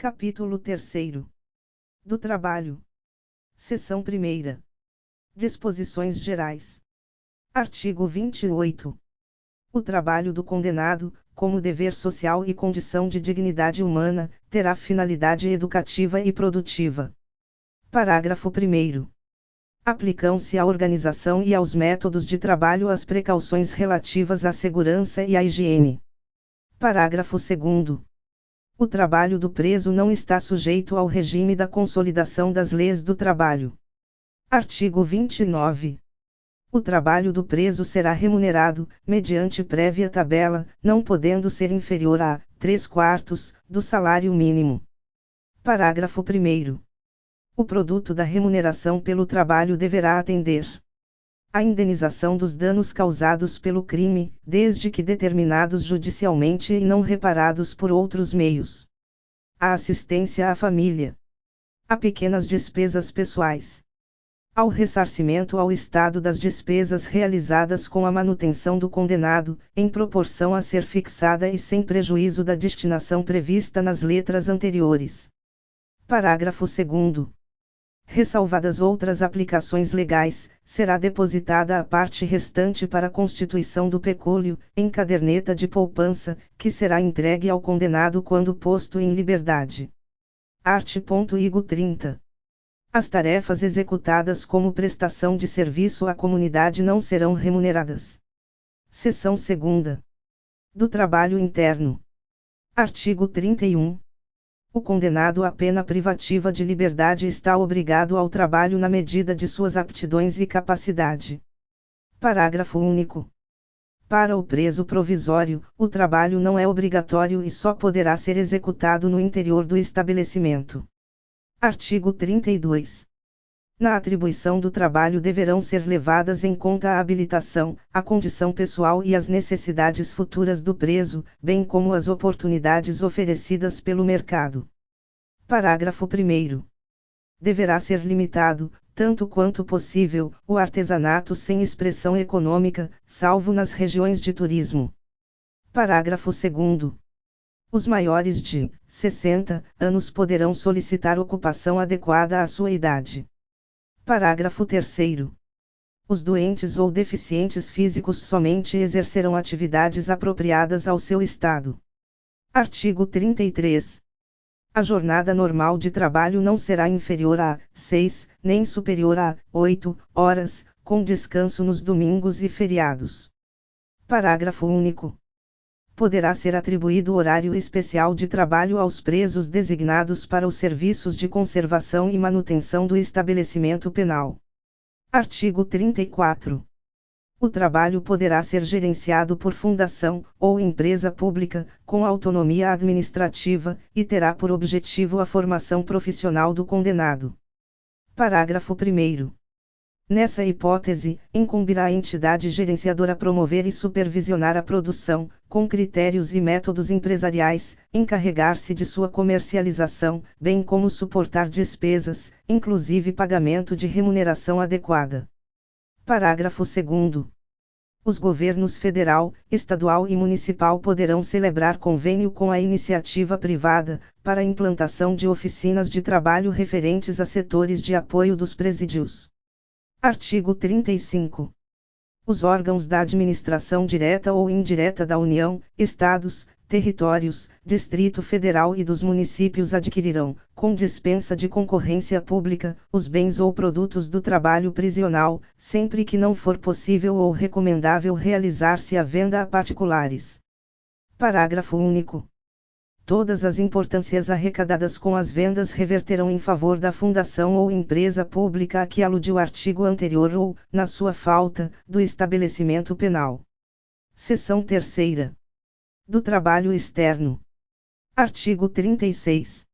Capítulo 3º. Do Trabalho. Seção 1ª. Disposições Gerais. Artigo 28. O trabalho do condenado, como dever social e condição de dignidade humana, terá finalidade educativa e produtiva. Parágrafo 1º. Aplicam-se à organização e aos métodos de trabalho as precauções relativas à segurança e à higiene. Parágrafo 2º. O trabalho do preso não está sujeito ao regime da Consolidação das Leis do Trabalho. Artigo 29. O trabalho do preso será remunerado, mediante prévia tabela, não podendo ser inferior a 3/4 do salário mínimo. Parágrafo 1º. O produto da remuneração pelo trabalho deverá atender à indenização dos danos causados pelo crime, desde que determinados judicialmente e não reparados por outros meios. À assistência à família. A pequenas despesas pessoais. Ao ressarcimento ao Estado das despesas realizadas com a manutenção do condenado, em proporção a ser fixada e sem prejuízo da destinação prevista nas letras anteriores. Parágrafo 2º. Ressalvadas outras aplicações legais, será depositada a parte restante para a constituição do pecúlio, em caderneta de poupança, que será entregue ao condenado quando posto em liberdade. Art.igo 30. As tarefas executadas como prestação de serviço à comunidade não serão remuneradas. Seção 2ª. Do trabalho interno. Artigo 31. O condenado à pena privativa de liberdade está obrigado ao trabalho na medida de suas aptidões e capacidade. Parágrafo único. Para o preso provisório, o trabalho não é obrigatório e só poderá ser executado no interior do estabelecimento. Artigo 32. Na atribuição do trabalho deverão ser levadas em conta a habilitação, a condição pessoal e as necessidades futuras do preso, bem como as oportunidades oferecidas pelo mercado. Parágrafo 1º. Deverá ser limitado, tanto quanto possível, o artesanato sem expressão econômica, salvo nas regiões de turismo. Parágrafo 2º. Os maiores de 60 anos poderão solicitar ocupação adequada à sua idade. Parágrafo 3º. Os doentes ou deficientes físicos somente exercerão atividades apropriadas ao seu estado. Artigo 33. A jornada normal de trabalho não será inferior a 6, nem superior a 8 horas, com descanso nos domingos e feriados. Parágrafo único. Poderá ser atribuído horário especial de trabalho aos presos designados para os serviços de conservação e manutenção do estabelecimento penal. Artigo 34. O trabalho poderá ser gerenciado por fundação, ou empresa pública, com autonomia administrativa, e terá por objetivo a formação profissional do condenado. Parágrafo 1º. Nessa hipótese, incumbirá à entidade gerenciadora promover e supervisionar a produção, com critérios e métodos empresariais, encarregar-se de sua comercialização, bem como suportar despesas, inclusive pagamento de remuneração adequada. Parágrafo 2º. Os governos federal, estadual e municipal poderão celebrar convênio com a iniciativa privada, para a implantação de oficinas de trabalho referentes a setores de apoio dos presídios. Artigo 35. Os órgãos da administração direta ou indireta da União, Estados, Territórios, Distrito Federal e dos municípios adquirirão, com dispensa de concorrência pública, os bens ou produtos do trabalho prisional, sempre que não for possível ou recomendável realizar-se a venda a particulares. Parágrafo único. Todas as importâncias arrecadadas com as vendas reverterão em favor da fundação ou empresa pública a que alude o artigo anterior ou, na sua falta, do estabelecimento penal. Seção 3ª. Do trabalho externo. Artigo 36.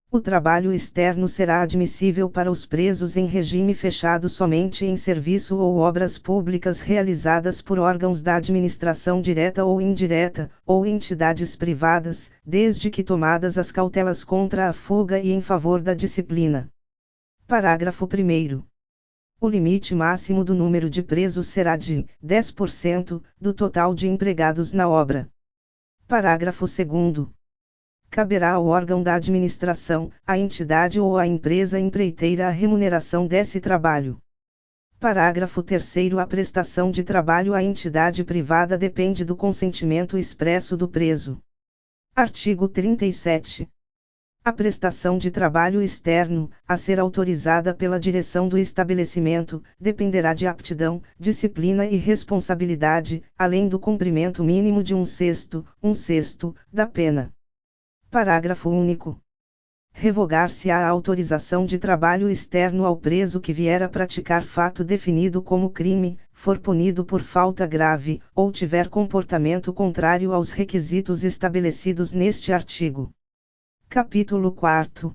O trabalho externo será admissível para os presos em regime fechado somente em serviço ou obras públicas realizadas por órgãos da administração direta ou indireta, ou entidades privadas, desde que tomadas as cautelas contra a fuga e em favor da disciplina. Parágrafo 1º. O limite máximo do número de presos será de 10% do total de empregados na obra. Parágrafo 2º. caberá ao órgão da administração, à entidade ou à empresa empreiteira a remuneração desse trabalho. Parágrafo 3º. A prestação de trabalho à entidade privada depende do consentimento expresso do preso. Artigo 37. A prestação de trabalho externo, a ser autorizada pela direção do estabelecimento, dependerá de aptidão, disciplina e responsabilidade, além do cumprimento mínimo de um sexto, da pena. Parágrafo único. Revogar-se-á a autorização de trabalho externo ao preso que vier a praticar fato definido como crime, for punido por falta grave, ou tiver comportamento contrário aos requisitos estabelecidos neste artigo. Capítulo 4.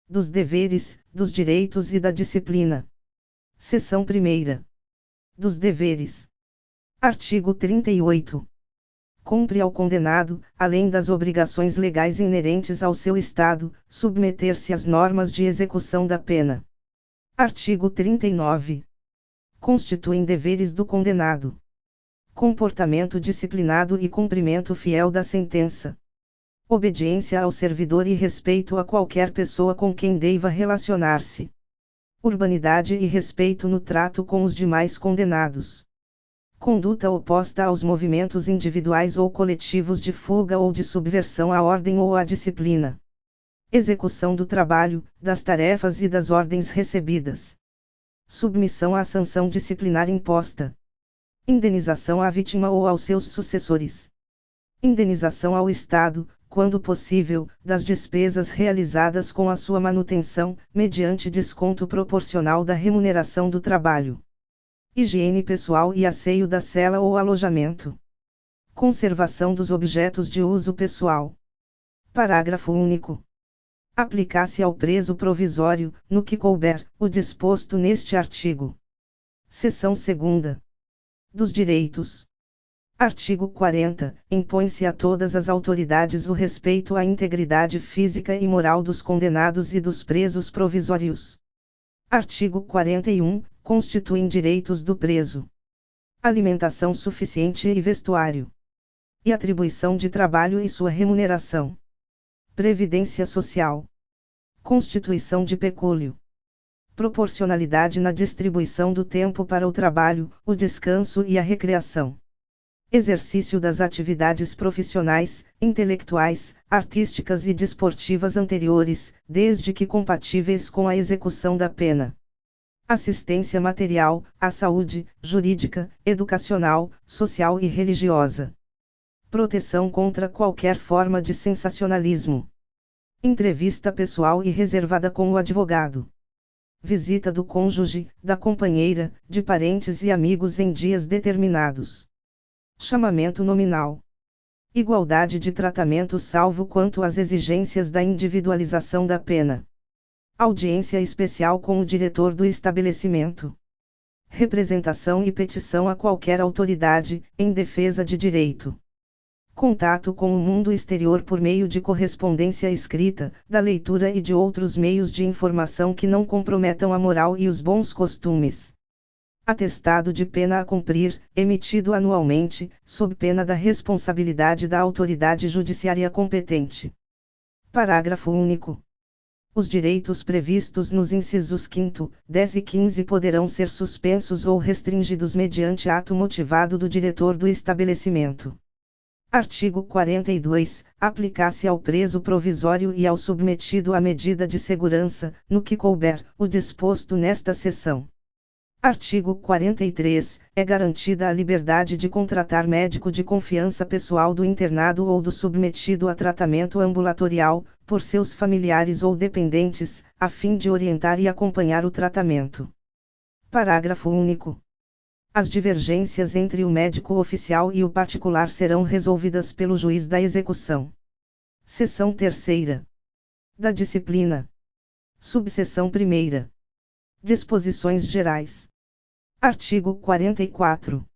Dos deveres, dos direitos e da disciplina. Seção 1ª. Dos deveres. Artigo 38. Cumpre ao condenado, além das obrigações legais inerentes ao seu estado, submeter-se às normas de execução da pena. Artigo 39. Constituem deveres do condenado: comportamento disciplinado e cumprimento fiel da sentença, obediência ao servidor e respeito a qualquer pessoa com quem deva relacionar-se, urbanidade e respeito no trato com os demais condenados, conduta oposta aos movimentos individuais ou coletivos de fuga ou de subversão à ordem ou à disciplina, execução do trabalho, das tarefas e das ordens recebidas, submissão à sanção disciplinar imposta, indenização à vítima ou aos seus sucessores, indenização ao Estado, quando possível, das despesas realizadas com a sua manutenção, mediante desconto proporcional da remuneração do trabalho, higiene pessoal e asseio da cela ou alojamento, conservação dos objetos de uso pessoal. Parágrafo único. Aplicar-se ao preso provisório, no que couber, o disposto neste artigo. Seção 2ª. Dos direitos. Artigo 40. Impõe-se a todas as autoridades o respeito à integridade física e moral dos condenados e dos presos provisórios. Artigo 41. Constituem direitos do preso: alimentação suficiente e vestuário, e atribuição de trabalho e sua remuneração, previdência social, constituição de pecúlio, proporcionalidade na distribuição do tempo para o trabalho, o descanso e a recreação, exercício das atividades profissionais, intelectuais, artísticas e desportivas anteriores, desde que compatíveis com a execução da pena, assistência material, à saúde, jurídica, educacional, social e religiosa, proteção contra qualquer forma de sensacionalismo, entrevista pessoal e reservada com o advogado, visita do cônjuge, da companheira, de parentes e amigos em dias determinados, chamamento nominal, igualdade de tratamento salvo quanto às exigências da individualização da pena, audiência especial com o diretor do estabelecimento, representação e petição a qualquer autoridade, em defesa de direito, contato com o mundo exterior por meio de correspondência escrita, da leitura e de outros meios de informação que não comprometam a moral e os bons costumes. Atestado de pena a cumprir, emitido anualmente, sob pena da responsabilidade da autoridade judiciária competente. Parágrafo único. Os direitos previstos nos incisos 5º, 10 e 15 poderão ser suspensos ou restringidos mediante ato motivado do diretor do estabelecimento. Artigo 42. Aplicar-se ao preso provisório e ao submetido à medida de segurança, no que couber, o disposto nesta seção. Artigo 43. É garantida a liberdade de contratar médico de confiança pessoal do internado ou do submetido a tratamento ambulatorial, por seus familiares ou dependentes, a fim de orientar e acompanhar o tratamento. Parágrafo único. As divergências entre o médico oficial e o particular serão resolvidas pelo juiz da execução. Seção 3ª. Da disciplina. Subseção 1ª. Disposições gerais. Artigo 44.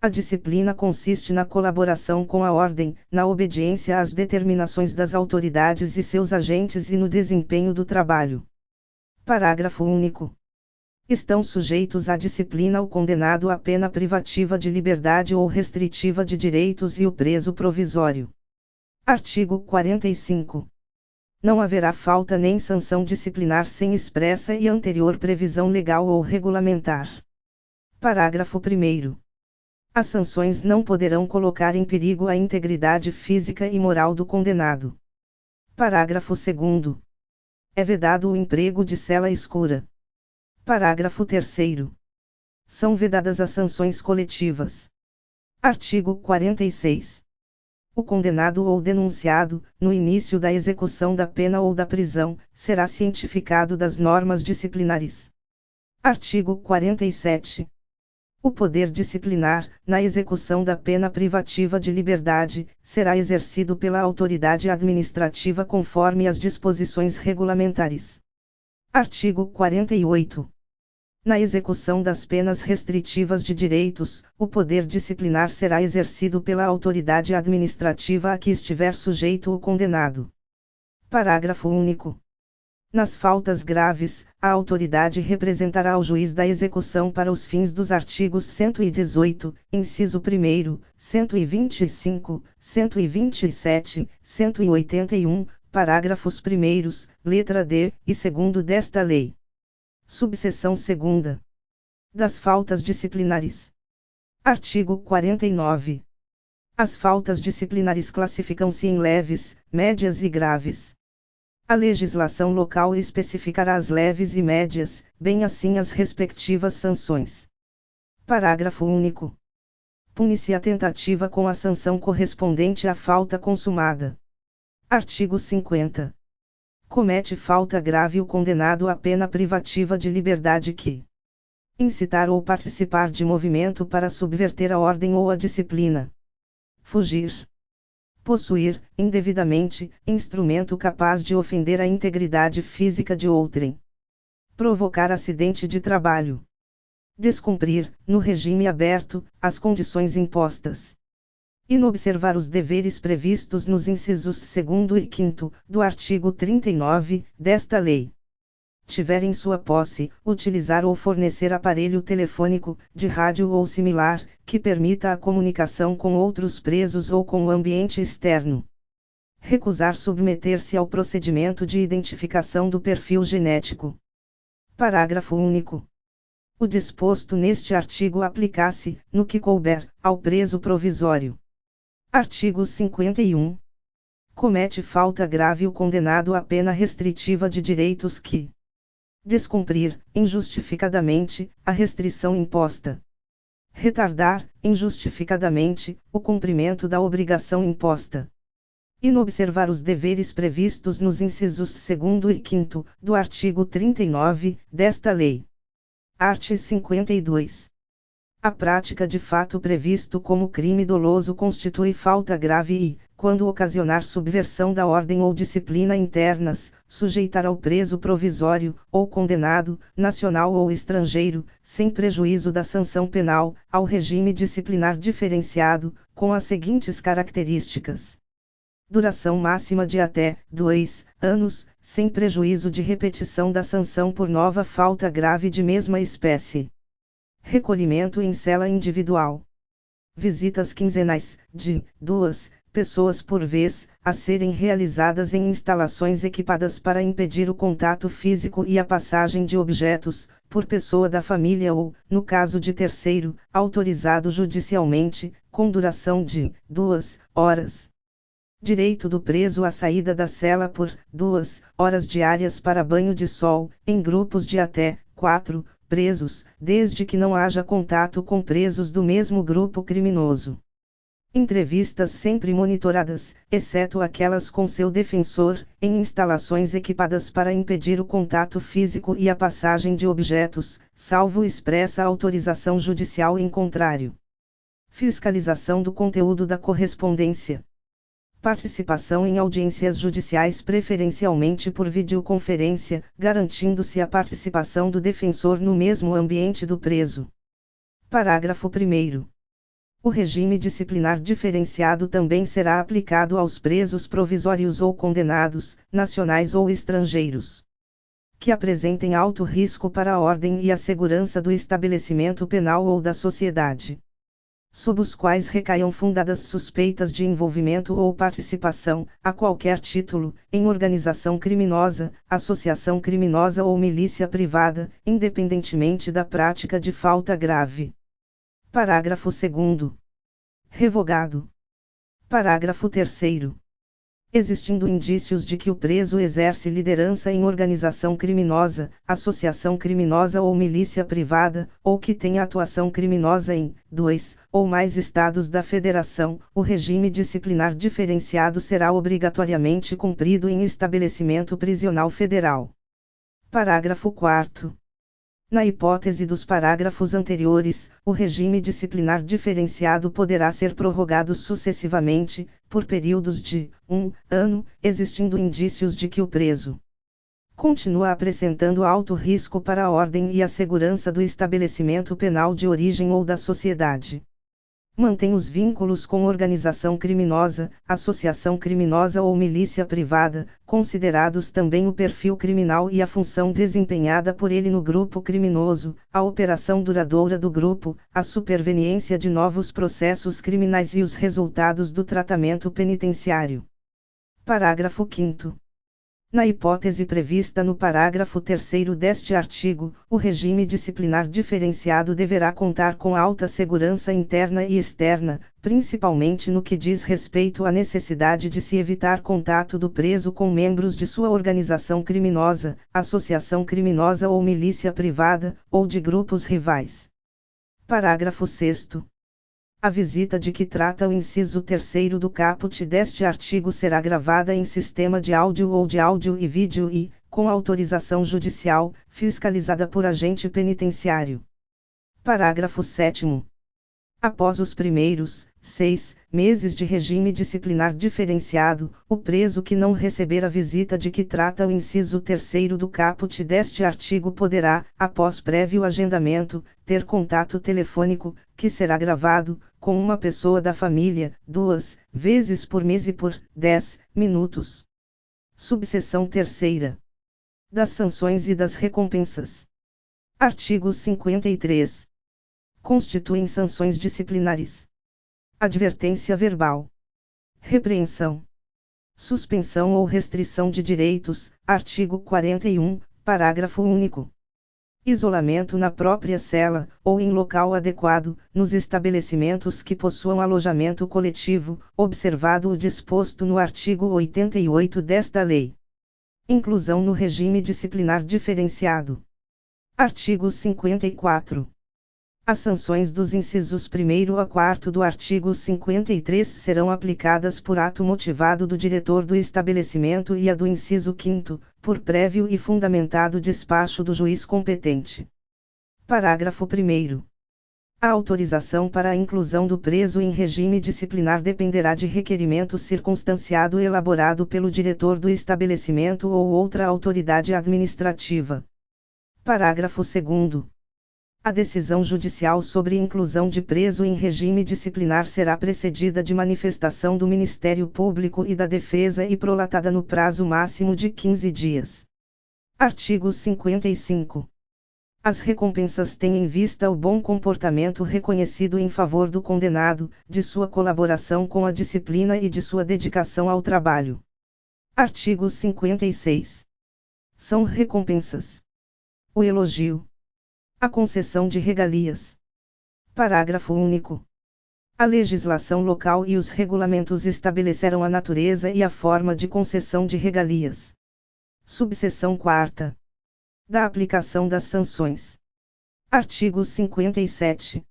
A disciplina consiste na colaboração com a ordem, na obediência às determinações das autoridades e seus agentes e no desempenho do trabalho. Parágrafo único. Estão sujeitos à disciplina o condenado à pena privativa de liberdade ou restritiva de direitos e o preso provisório. Artigo 45. Não haverá falta nem sanção disciplinar sem expressa e anterior previsão legal ou regulamentar. Parágrafo 1º. As sanções não poderão colocar em perigo a integridade física e moral do condenado. Parágrafo 2º. É vedado o emprego de cela escura. Parágrafo 3º. São vedadas as sanções coletivas. Artigo 46. O condenado ou denunciado, no início da execução da pena ou da prisão, será cientificado das normas disciplinares. Artigo 47. O poder disciplinar, na execução da pena privativa de liberdade, será exercido pela autoridade administrativa conforme as disposições regulamentares. Artigo 48. Na execução das penas restritivas de direitos, o poder disciplinar será exercido pela autoridade administrativa a que estiver sujeito o condenado. Parágrafo único. Nas faltas graves, a autoridade representará o juiz da execução para os fins dos artigos 118, inciso 1º, 125, 127, 181, parágrafos 1º, letra D e 2º desta lei. Subseção 2ª. Das faltas disciplinares. Artigo 49. As faltas disciplinares classificam-se em leves, médias e graves. A legislação local especificará as leves e médias, bem assim as respectivas sanções. Parágrafo único. Pune-se a tentativa com a sanção correspondente à falta consumada. Artigo 50. Comete falta grave o condenado à pena privativa de liberdade que incitar ou participar de movimento para subverter a ordem ou a disciplina, fugir, possuir, indevidamente, instrumento capaz de ofender a integridade física de outrem, provocar acidente de trabalho, descumprir, no regime aberto, as condições impostas, inobservar os deveres previstos nos incisos 2º e 5º, do artigo 39, desta lei. Tiver em sua posse, utilizar ou fornecer aparelho telefônico, de rádio ou similar, que permita a comunicação com outros presos ou com o ambiente externo. Recusar submeter-se ao procedimento de identificação do perfil genético. Parágrafo único. O disposto neste artigo aplica-se, no que couber, ao preso provisório. Artigo 51. Comete falta grave o condenado à pena restritiva de direitos que descumprir, injustificadamente, a restrição imposta. Retardar, injustificadamente, o cumprimento da obrigação imposta. Inobservar os deveres previstos nos incisos 2º e 5º, do artigo 39, desta lei. Art. 52. A prática de fato previsto como crime doloso constitui falta grave e, quando ocasionar subversão da ordem ou disciplina internas, sujeitar ao preso provisório, ou condenado, nacional ou estrangeiro, sem prejuízo da sanção penal, ao regime disciplinar diferenciado, com as seguintes características: duração máxima de até 2 anos, sem prejuízo de repetição da sanção por nova falta grave de mesma espécie. Recolhimento em cela individual. Visitas quinzenais, de 2 pessoas por vez, a serem realizadas em instalações equipadas para impedir o contato físico e a passagem de objetos, por pessoa da família ou, no caso de terceiro, autorizado judicialmente, com duração de 2 horas. Direito do preso à saída da cela por 2 horas diárias para banho de sol, em grupos de até 4 presos, desde que não haja contato com presos do mesmo grupo criminoso. Entrevistas sempre monitoradas, exceto aquelas com seu defensor, em instalações equipadas para impedir o contato físico e a passagem de objetos, salvo expressa autorização judicial em contrário. Fiscalização do conteúdo da correspondência. Participação em audiências judiciais preferencialmente por videoconferência, garantindo-se a participação do defensor no mesmo ambiente do preso. Parágrafo 1º. O regime disciplinar diferenciado também será aplicado aos presos provisórios ou condenados, nacionais ou estrangeiros, que apresentem alto risco para a ordem e a segurança do estabelecimento penal ou da sociedade. sob os quais recaiam fundadas suspeitas de envolvimento ou participação, a qualquer título, em organização criminosa, associação criminosa ou milícia privada, independentemente da prática de falta grave. Parágrafo 2º. Revogado. Parágrafo 3º. Existindo indícios de que o preso exerce liderança em organização criminosa, associação criminosa ou milícia privada, ou que tenha atuação criminosa em 2 ou mais estados da Federação, o regime disciplinar diferenciado será obrigatoriamente cumprido em estabelecimento prisional federal. Parágrafo 4º. Na hipótese dos parágrafos anteriores, o regime disciplinar diferenciado poderá ser prorrogado sucessivamente, por períodos de 1 ano, existindo indícios de que o preso continua apresentando alto risco para a ordem e a segurança do estabelecimento penal de origem ou da sociedade. Mantém os vínculos com organização criminosa, associação criminosa ou milícia privada, considerados também o perfil criminal e a função desempenhada por ele no grupo criminoso, a operação duradoura do grupo, a superveniência de novos processos criminais e os resultados do tratamento penitenciário. Parágrafo 5º. Na hipótese prevista no parágrafo 3º deste artigo, o regime disciplinar diferenciado deverá contar com alta segurança interna e externa, principalmente no que diz respeito à necessidade de se evitar contato do preso com membros de sua organização criminosa, associação criminosa ou milícia privada, ou de grupos rivais. Parágrafo 6º. A visita de que trata o inciso 3º do caput deste artigo será gravada em sistema de áudio ou de áudio e vídeo e, com autorização judicial, fiscalizada por agente penitenciário. Parágrafo 7º. Após os primeiros 6 meses de regime disciplinar diferenciado, o preso que não receber a visita de que trata o inciso 3º do caput deste artigo poderá, após prévio agendamento, ter contato telefônico, que será gravado, com uma pessoa da família, 2 vezes por mês e por 10 minutos. Subseção 3ª. Das sanções e das recompensas. Artigo 53. Constituem sanções disciplinares: advertência verbal, repreensão, suspensão ou restrição de direitos, artigo 41, parágrafo único. Isolamento na própria cela, ou em local adequado, nos estabelecimentos que possuam alojamento coletivo, observado o disposto no artigo 88 desta lei. Inclusão no regime disciplinar diferenciado. Artigo 54. As sanções dos incisos 1º a 4º do artigo 53 serão aplicadas por ato motivado do diretor do estabelecimento e a do inciso 5º, por prévio e fundamentado despacho do juiz competente. Parágrafo 1º. A autorização para a inclusão do preso em regime disciplinar dependerá de requerimento circunstanciado elaborado pelo diretor do estabelecimento ou outra autoridade administrativa. Parágrafo 2º. A decisão judicial sobre inclusão de preso em regime disciplinar será precedida de manifestação do Ministério Público e da Defesa e prolatada no prazo máximo de 15 dias. Artigo 55. As recompensas têm em vista o bom comportamento reconhecido em favor do condenado, de sua colaboração com a disciplina e de sua dedicação ao trabalho. Artigo 56. São recompensas: o elogio, a concessão de regalias. Parágrafo único. A legislação local e os regulamentos estabelecerão a natureza e a forma de concessão de regalias. Subseção 4ª. Da aplicação das sanções. Artigo 57.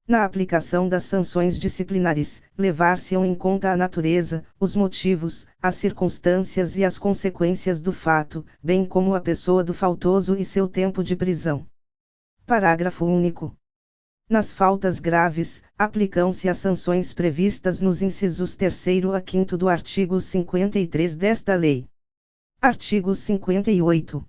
Na aplicação das sanções disciplinares, levar-se-ão em conta a natureza, os motivos, as circunstâncias e as consequências do fato, bem como a pessoa do faltoso e seu tempo de prisão. Parágrafo único. Nas faltas graves, aplicam-se as sanções previstas nos incisos 3º a 5º do artigo 53 desta lei. Artigo 58.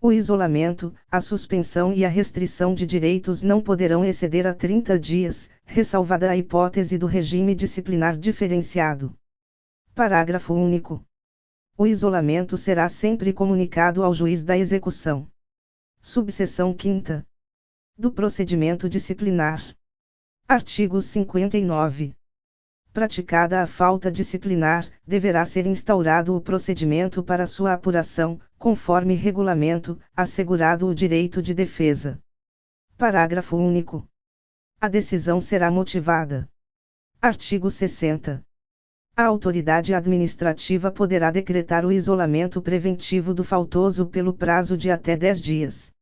O isolamento, a suspensão e a restrição de direitos não poderão exceder a 30 dias, ressalvada a hipótese do regime disciplinar diferenciado. Parágrafo único. O isolamento será sempre comunicado ao juiz da execução. Subseção 5ª. Do procedimento disciplinar. Artigo 59. Praticada a falta disciplinar, deverá ser instaurado o procedimento para sua apuração, conforme regulamento, assegurado o direito de defesa. Parágrafo único. A decisão será motivada. Artigo 60. A autoridade administrativa poderá decretar o isolamento preventivo do faltoso pelo prazo de até 10 dias.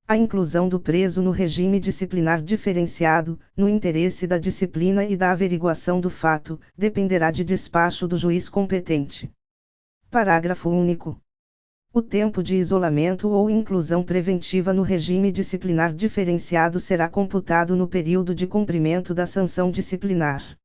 A inclusão do preso no regime disciplinar diferenciado, no interesse da disciplina e da averiguação do fato, dependerá de despacho do juiz competente. Parágrafo único. O tempo de isolamento ou inclusão preventiva no regime disciplinar diferenciado será computado no período de cumprimento da sanção disciplinar.